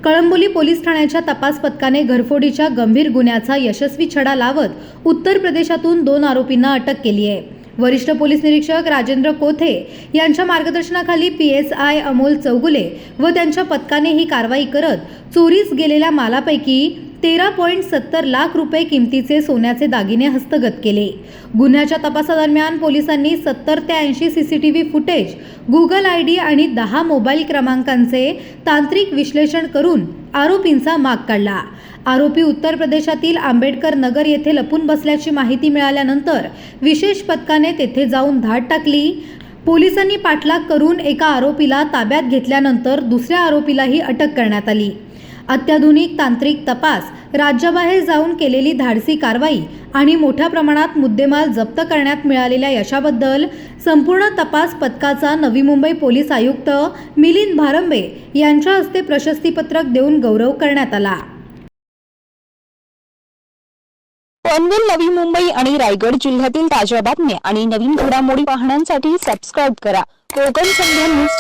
Kalamboli police ठाण्याच्या तपास पथकाने घरफोडीच्या गंभीर गुन्ह्याचा यशस्वी छडा लावत उत्तर प्रदेशातून 2 आरोपींना अटक केली आहे। वरिष्ठ पोलीस निरीक्षक राजेंद्र कोथे यांच्या मार्गदर्शनाखाली PSI अमोल चौगुले व त्यांच्या पथकाने ही कारवाई करत चोरीस गेलेल्या मालापैकी 13.70 लाख रुपये किमतीचे सोन्याचे दागिने हस्तगत केले। गुन्ह्याच्या तपासादरम्यान पोलिसांनी 70 ते 80 CCTV फुटेज, Google ID आणि 10 मोबाईल क्रमांकांचे तांत्रिक विश्लेषण करून आरोपींचा माग काढला। आरोपी उत्तर प्रदेशातील आंबेडकर नगर येथे लपून बसल्याची माहिती मिळाल्यानंतर विशेष पथकाने तेथे जाऊन धाड टाकली। पोलिसांनी पाठलाग करून एका आरोपीला ताब्यात घेतल्यानंतर दुसऱ्या आरोपीलाही अटक करण्यात आली। अत्याधुनिक तांत्रिक तपास, राज्याबाहेर जाऊन केलेली धाडसी कारवाई आणि मोठ्या प्रमाणात मुद्देमाल जप्त करण्यात मिळालेल्या यशाबद्दल संपूर्ण तपास पथकाचा नवी मुंबई पोलीस आयुक्त मिलिंद भारंबे यांच्या हस्ते प्रशस्तीपत्रक देऊन गौरव करण्यात आला। पनवेल, नवी मुंबई आणि रायगड जिल्ह्यातील ताज्या बातम्या आणि नवीन घडामोडी पाहण्यासाठी सबस्क्राइब करा कोकण संध्या न्यूज।